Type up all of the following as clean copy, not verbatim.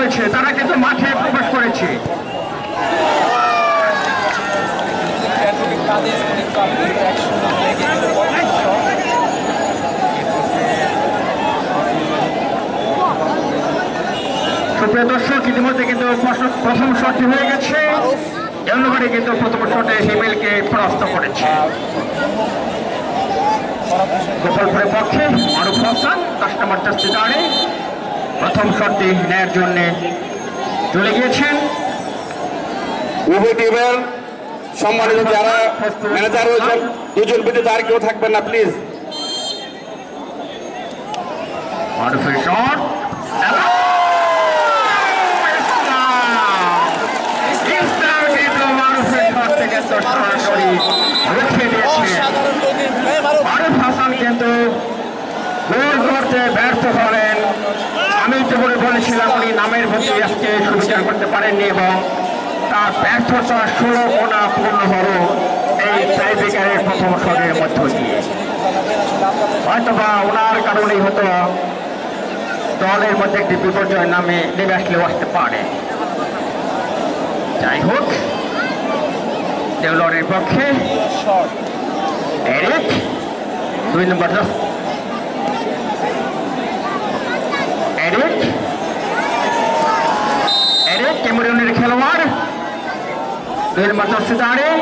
হয়েছে, তারা কিন্তু মাঠে প্রবেশ করেছে। সুপ্রিয় দর্শক, ইতিমধ্যে কিন্তু প্রথম শটটি হয়ে গেছে। জলনগরে কিন্তু প্রথম শটে হিমেলকে পরাস্ত করেছে। গোপালপুরের পক্ষে মারুফ হাসান 10 নম্বর জার্সি দাঁড়িয়ে প্রথম শটটি নেয়ার জন্য চলে গিয়েছেন। উভয় টিমের সম্মানিত যারা ম্যানেজার রয়েছেন, দুজন ব্যতীত আর কেউ থাকবেন না প্লিজ। মারুফের শট, সরাসরি রুখে দিয়েছে। মারুফ হাসান কিন্তু গোল করতে ব্যর্থ হলেন। আমি তো বলেছিলাম উনি নামের প্রতি আজকে সুবিচার করতে পারেননি এবং তার ব্যর্থতা 16 কোনা পূর্ণ হলো এই টাইব্রেকারের প্রথম শটের মধ্য দিয়ে। হয়তোবা ওনার কারণেই হয়তো দলের মধ্যে একটি বিপর্যয় নেমে আসলেও আসতে পারে। যাই হোক, দেওলরের পক্ষে এরিক 2 নম্বর এরিক ক্যামেরুনের খেলোয়াড় 2 নম্বর জার্সি দাঁড়িয়ে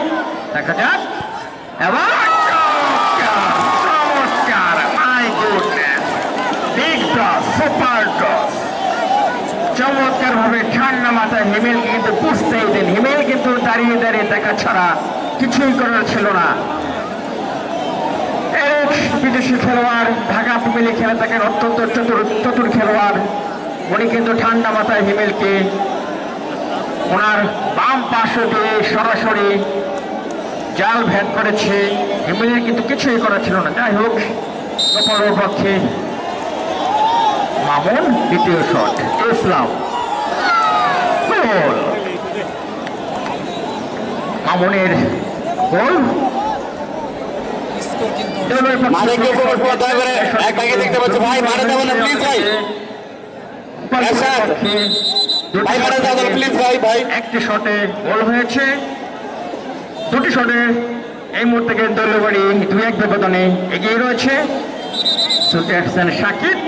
দেখা যাক। এবং চমৎকার, my goodness, big toss, super toss. চমৎকার ভাবে ঠান্ডা মাথায় হিমেলকে কিন্তু বুঝতেই দেন। হিমেল কিন্তু দাঁড়িয়ে দাঁড়িয়ে দেখা ছাড়া কিছুই করার ছিল না। এরিক বিদেশি খেলোয়াড়, ঢাকা ফ্যামিলি খেলে থাকেন, অত্যন্ত চতুর খেলোয়াড়। উনি কিন্তু ঠান্ডা মাথায় হিমেলকে ওনার বাম পাশে দিয়ে সরাসরি জাল ভেদ করেছে। হিমেলের কিন্তু কিছুই করার ছিল না। যাই হোক, গোপালের পক্ষে মামুন দ্বিতীয় শট, ইসলাম গোল। মামুনের গোল। একটি শটে গোল হয়েছে, দুটি শটে এই মুহূর্তে দলীয়বাড়ি 2-1 ব্যবধানে এগিয়ে রয়েছে। ছুটে আসছেন সাকিব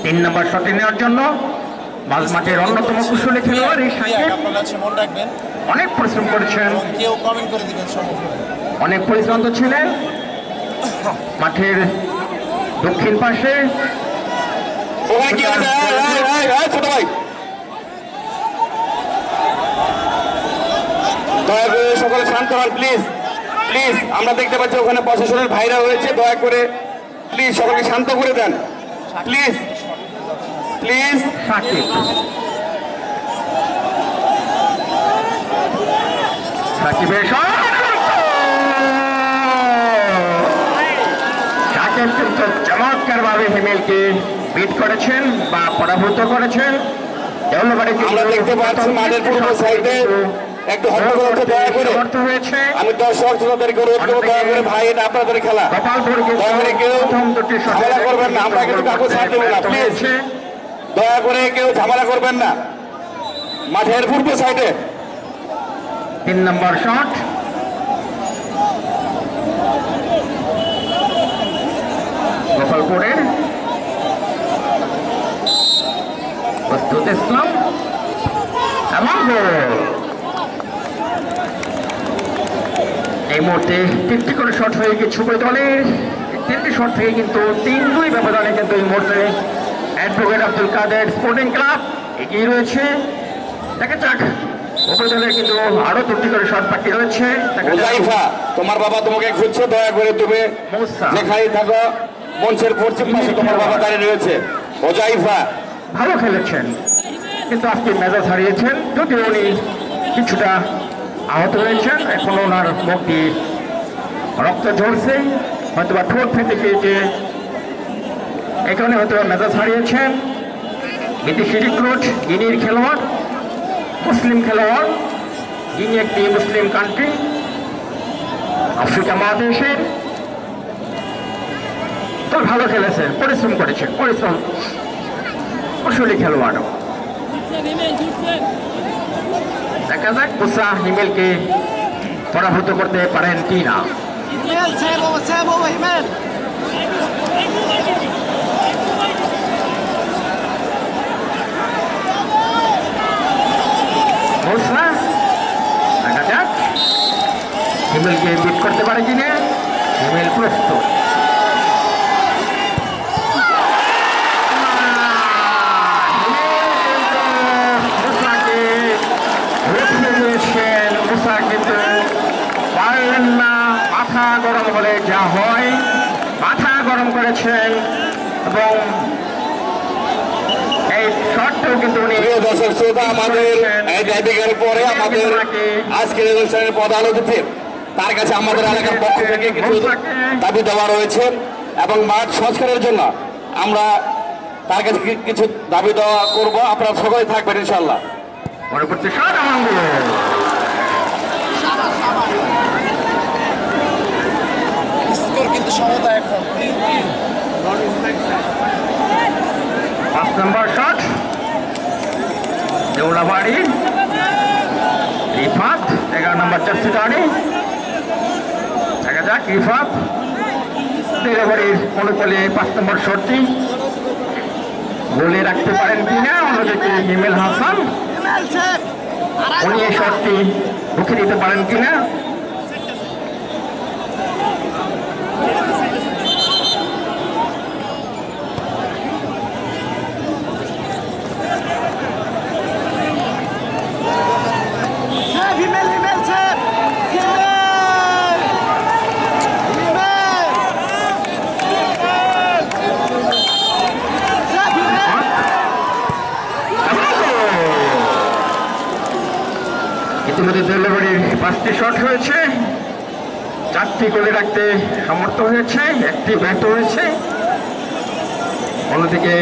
3 নম্বর শটে নেওয়ার জন্য। মাঝমাঠের অন্যতম কুশলী খেলোয়াড় এই সাকিব অনেক পরিশ্রম করেছেন, অনেক পরিশ্রান্ত ছিলেন। মাঠের দক্ষিণ পাশে দয়া করে সকলে শান্ত হন প্লিজ প্লিজ। আমরা দেখতে পাচ্ছি ওখানে প্রশাসনের ভাইরা রয়েছে, দয়া করে প্লিজ সকলকে শান্ত করে দেন প্লিজ প্লিজ। সাকিব সাকিবের সাকিব কিন্তু চমৎকার ভাবে হিমেলকে বিট করেছেন বা পরাভূত করেছেন। আমরা দেখতে পাচ্ছি মাঠের পূর্ব সাইডে একটু হট্টগোল দয়া করে হয়েছে। আমি দর্শক শ্রোতাদেরকে অনুরোধ করবো, দয়া করে ভাই এটা আপনাদের খেলা, দয়া করে কেউ ঝামেলা করবেন না। আমরা কিন্তু কাগজ ছাড় দেবো না প্লিজ, দয়া করে কেউ ঝামেলা করবেন না। মাঠের পূর্ব সাইডে 3 নম্বর শট, গোপালপুরের প্রস্তুত ইসলাম এবং গোল। এই মুহূর্তে 3টি করে শট হয়ে গেছে উভয় দলের। 3টি শট থেকে কিন্তু 3-2 ব্যবধানে কিন্তু এই মুহূর্তে অ্যাডভোকেট আব্দুল কাদের স্পোর্টিং ক্লাব এগিয়ে রয়েছে। দেখা যাক, উভয় দলের কিন্তু আরো 2টি করে শট বাকি রয়েছে। তোমার বাবা তোমাকে খুঁজছে, দয়া করে তুমি যেখানে থাকো মঞ্চের পশ্চিম পাশে তোমার বাবা দাঁড়িয়ে রয়েছে। ওজাইফা ভালো খেলেছেন কিন্তু আজকে মেজাজ হারিয়েছেন, যদিও উনি কিছুটা আহত হয়েছেন। এখনো ওনার মুখ দিয়ে রক্ত ঝরছে, হয়তোবা ঠোঁট ফেটে গিয়েছে, এখানে হয়তো মেজাজ হারিয়েছেন। বিদেশি রিক্রুট, গিনির খেলোয়াড়, মুসলিম খেলোয়াড়। গিনি একটি মুসলিম কান্ট্রি, আফ্রিকা মহাদেশের। তো ভালো খেলেছেন, পরিশ্রম করেছেন, পরিশ্রম কুশলী খেলোয়াড়। দেখা যাক মুসা হিমেলকে পরাভূত করতে পারেন কি না। মুসা দেখা যাক হিমেলকে বিট করতে পারে কিনা। হিমেল প্রস্তুত। মুসা কিন্তু পারলেন না, মাথা গরম হলে যা হয় মাথা গরম করেছেন এবং এই শটটাও কিন্তু উনি প্রিয় দর্শক শ্রোতা, আমাদের এই ড্রাইভিংয়ের পরে আমাদের আজকের অনুষ্ঠানের প্রধান অতিথি, তার কাছে আমাদের এলাকার পক্ষ থেকে কিছু দাবি দেওয়া রয়েছে এবং মাঠ সংস্কারের জন্য আমরা তার কাছে কিছু দাবি দেওয়া করব। আপনারা সকলে থাকবেন ইনশাল্লাহ। পরবর্তী শট আমাদের কিন্তু সমতা এখন 5 নম্বর শট দেউলাবাড়ি রিফাত 11 নম্বর জার্সি দাঁড়ি। দেখা যাক রিফাত দেউলাবাড়ির অনুকূলে 5 নম্বর শটটি গোলে রাখতে পারেন কিনা। অন্যদিকে হিমেল হাসান উনি এই শটটি রুখে দিতে পারেন কিনা। ইতিমধ্যে দেউলাবাড়ির 5টি শট হয়েছে, 4টি গোলে রাখতে সমর্থ হয়েছে, 1টি ব্যর্থ হয়েছে। অন্যদিকে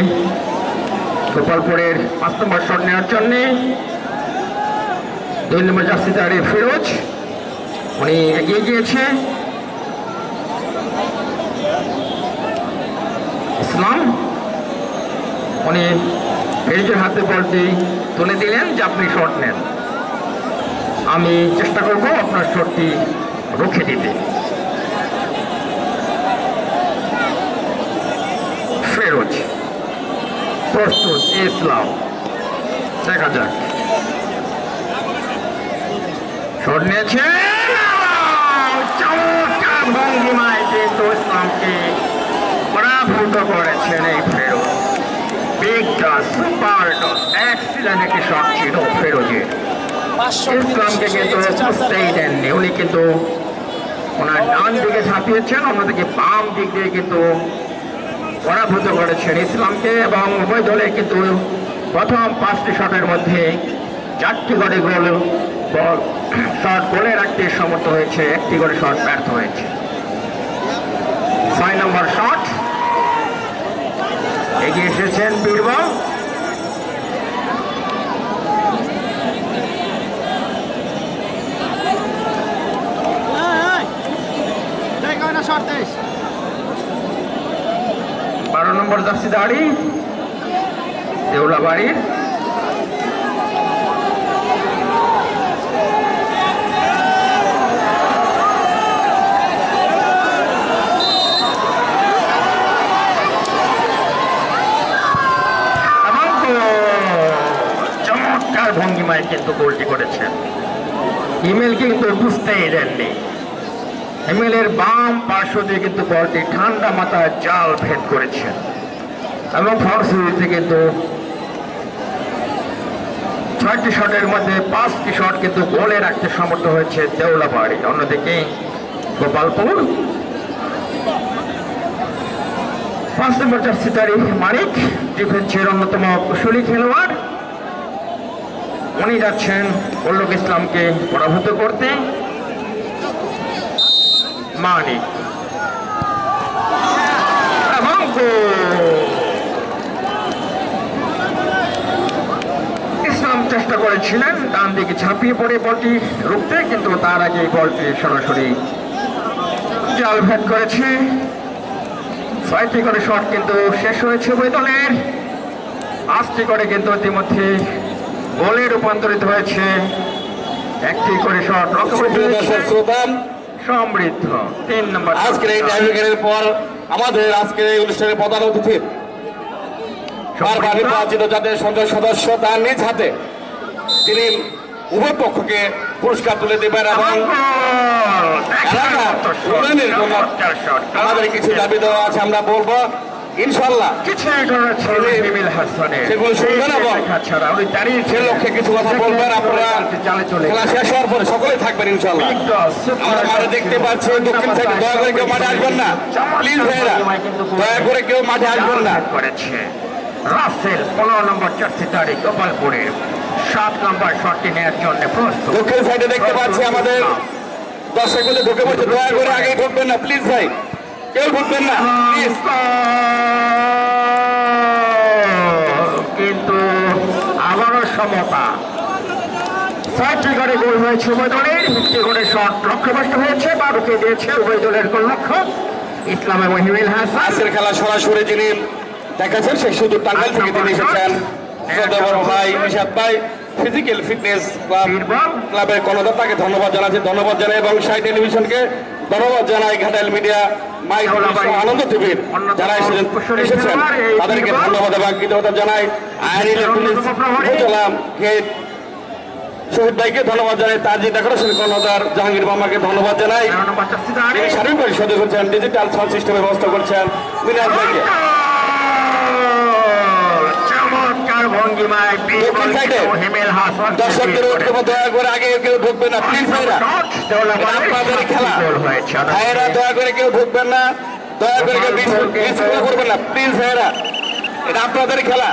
গোপালপুরের 5 নম্বর শট নেওয়ার জন্য 2 নম্বর জার্সি দাঁড়িয়ে ফিরোজ উনি এগিয়ে গিয়েছে। ইসলাম উনি ফিরোজের হাতে বলটি তুলে দিলেন যে আপনি শট নেন, আমি চেষ্টা করব আপনার শটটি রুখে দিতে। ফিরোজ প্রস্তুত, ইসলাম দেখা যাক শট নিয়েছে। চমৎকার ভঙ্গিমায় কিন্তু ইসলামকে পরাভূত করেছেন এই Firoz. Big toss, super toss, excellent একটি শট ছিল ফিরোজের। ইসলামকে কিন্তু বুঝতেই দেননি, উনি কিন্তু ওনার ডান দিকে ঝাঁপিয়েছেন, অন্যদিকে বাম দিক দিয়ে কিন্তু পরাভূত করেছেন ইসলামকে এবং উভয় দলে কিন্তু প্রথম 5টি শটের মধ্যে 4টি করে গোল শট গোলে রাখতে সমর্থ হয়েছে, 1টি করে শট ব্যর্থ হয়েছে। 6 নম্বর শট এগিয়ে এসেছেন বীরবল। বারো নম্বর জার্সি দাঁড়ি দেউলাবাড়ির। চমৎকার ভঙ্গিমায় কিন্তু গোলটি করেছেন। হিমেল কিন্তু বুঝতেই দেননি, হিমেলের বাম পার্শ্ব দিয়ে কিন্তু বলটি ঠান্ডা মাথায় জাল ভেদ করেছেন এবং ফলশ্রুতিতে কিন্তু 6টি শটের মধ্যে 5টি শট কিন্তু গোলে রাখতে সমর্থ হয়েছে দেউলাবাড়ি। অন্যদিকে গোপালপুর 5 নম্বর জার্সি দাঁড়ি মানিক ডিফেন্সের অন্যতম কুশলী খেলোয়াড়, উনি যাচ্ছেন উল্লুক ইসলামকে পরাভূত করতে। মানিক এবং ইসলাম চেষ্টা করেছিলেন ডান দিকে ঝাঁপিয়ে পড়ে বলটি রুখতে, কিন্তু তার আগে বলটি সরাসরি জাল ভেদ করেছে। 6টি করে শট কিন্তু শেষ হয়েছে উভয় দলের। 5টি করে কিন্তু ইতিমধ্যে গোলে রূপান্তরিত হয়েছে। একটি করে শট লক্ষ্য সুপ্রিয় দর্শক শ্রোতা, সমৃদ্ধ 3 নম্বর আজকের এই টাইব্রেকারের পর আমাদের আজকের এই অনুষ্ঠানের প্রধান অতিথি বারবার নির্বাচিত জাতীয় সংসদ সদস্য তার নিজ হাতে তিনি উভয় পক্ষকে পুরস্কার তুলে দেবেন এবং এলাকার উন্নয়নের জন্য আমাদের কিছু দাবি দেওয়া আছে, আমরা বলবো ইনশাল্লাহ সেগুলো শুনবেন এবং সে লক্ষ্যে কিছু কথা বলবেন। আপনারা খেলা শেষ হওয়ার পরে সকলেই থাকবেন ইনশাল্লাহ। আমরা মাঠে দেখতে পাচ্ছি দক্ষিণ সাইডে দয়া করে কেউ মাঠে আসবেন না, প্লিজ ভাইরা দয়া করে কেউ মাঠে আসবেন না। রাসেল 15 নম্বর জার্সি দাঁড়ি গোপালপুরের 7 নম্বর শটটি নেওয়ার জন্য প্রস্তুত। দক্ষিণ সাইডে দেখতে পাচ্ছি আমাদের দর্শকগুলো ঢুকে পড়ছে, দয়া করে আগে ঢুকবেন না প্লিজ ভাই, কেউ ঢুকবেন না প্লিজ। কিন্তু আবারও সমতা, 6টি করে গোল হয়েছে উভয় দলের, একটি করে শট লক্ষ্যভ্রষ্ট হয়েছে বা রুখে দিয়েছে উভয় দলের গোলরক্ষক ইসলাম এবং হিমেল হাসান। আজকের খেলা সরাসরি যিনি দেখাচ্ছেন সেই সুদূর টাঙ্গাইল থেকে তিনি এসেছেন শ্রদ্ধা বড় ভাই নিশাদ ভাই, ফিজিক্যাল ফিটনেস ক্লাবের কর্ণধার, তাকে ধন্যবাদ জানাচ্ছি, ধন্যবাদ জানাই এবং সাই টেলিভিশনকে ধন্যবাদ জানাই, ঘাটাইল মিডিয়া, মাই আনন্দ টিভির যারা এসেছেন তাদেরকে ধন্যবাদ এবং কৃতজ্ঞতা জানাই। আইন ইলেকট্রনিক্স শহীদ ভাইকে ধন্যবাদ জানাই, তার যে ডেকোরেশন কর্ণধার জাহাঙ্গীর মামাকে ধন্যবাদ জানাই, তিনি শারীরিক পরিষদে করছেন, ডিজিটাল সাউন্ড সিস্টেমের ব্যবস্থা করছেন মিনাজ ভাইকে। দর্শকদের ঐক্য দয়া করে আগে কেউ ঢুকবেন না প্লিজ ভাইরা, আপনাদের খেলা ভাইরা দয়া করে কেউ ঢুকবেন না, দয়া করে কেউ বিশৃঙ্খলা করবেন না প্লিজ ভাইরা, এটা আপনাদের খেলা।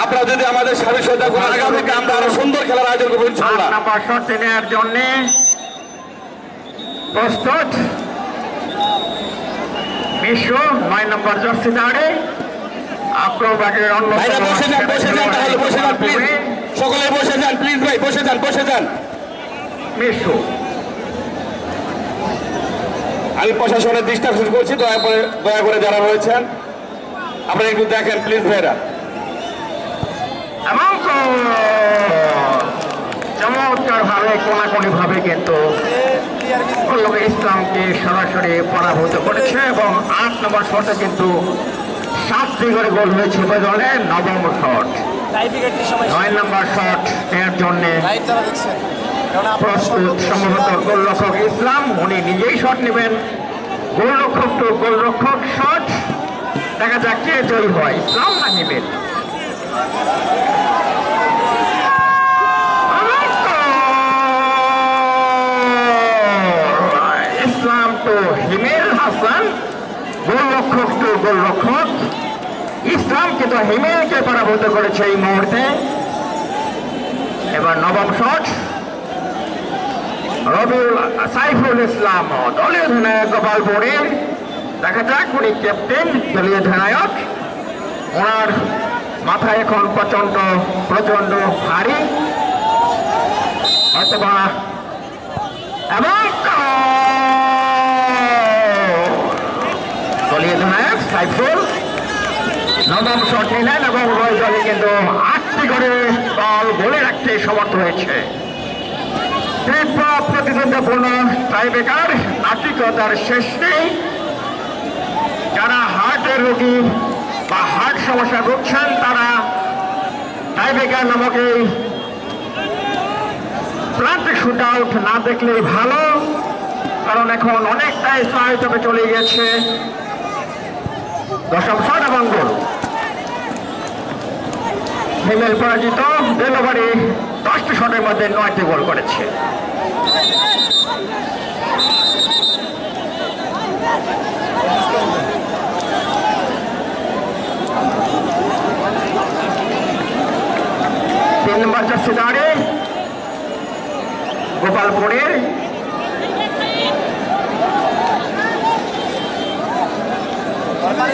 আপনারা যদি আমাদের সাজসজ্জা করেন আগামীতে আমরা আরো সুন্দর খেলার আয়োজন করবো ইনশাআল্লাহ। শট নেওয়ার জন্য প্রস্তুত বিশ্ব 9 নম্বর জার্সি দাঁড়ে আক্রমণের অন্য ভাইরা বসে যান, বসে যান, তাহলে বসে যান প্লিজ, সকলে বসে যান প্লিজ ভাই, বসে যান, বসে যান। বিশ্ব আমি প্রশাসনের দৃষ্টি আকর্ষণ করছি, দয়া করে যারা রয়েছেন আপনারা একটু দেখেন প্লিজ ভাইরা। এবং চমৎকার ভাবে কোনাকুনি ভাবে কিন্তু ইসলামকে সরাসরি পরাভূত করেছে এবং 8 নম্বর শটে কিন্তু 7টি করে গোল হয়েছে উভয় দলের। 9ম শট 9 নম্বর শট এর জন্য প্রস্তুত সম্ভবত গোলরক্ষক ইসলাম, উনি নিজেই শট নেবেন। গোলরক্ষক তো গোলরক্ষক শট, দেখা যাক কে জয়ী হয়, ইসলাম না হিমেল। ইসলাম তো হিমেল হাসান, গোলরক্ষক তো গোলরক্ষক ইসলাম কিন্তু হিমেলকে পরাভূত করেছে এই মুহূর্তে। এবার 9ম শট রবিউল সাইফুল ইসলাম, দলীয় অধিনায়ক গোপালপুরের, দেখা যাক উনি ক্যাপ্টেন দলীয় অধিনায়ক, ওনার মাথায় এখন প্রচন্ড ভারী অথবা এবং দলীয় অধিনায়ক সাইফুল 9ম শট নিলেন এবং উভয় দলে কিন্তু 8টি করে দল গোলে রাখতে সমর্থ হয়েছে। তীব্র প্রতিদ্বন্দ্বিপূর্ণ টাইব্রেকার, নাটকীয়তার শেষ নেই। যারা হার্টের রোগী বা হার্ট সমস্যা ভুগছেন তারা টাইব্রেকার নামক এই প্লান্টিক শুট আউট না দেখলেই ভালো, কারণ এখন অনেকটাই সহায়তাতে চলে গেছে। 10ম শট এবং গোল। হিমেল পরাজিত, ডেলিভারি 10টি শটের মধ্যে 9টি গোল করেছে। তিন নম্বর জার্সি দাঁড়ে গোপালপুরের সরকারি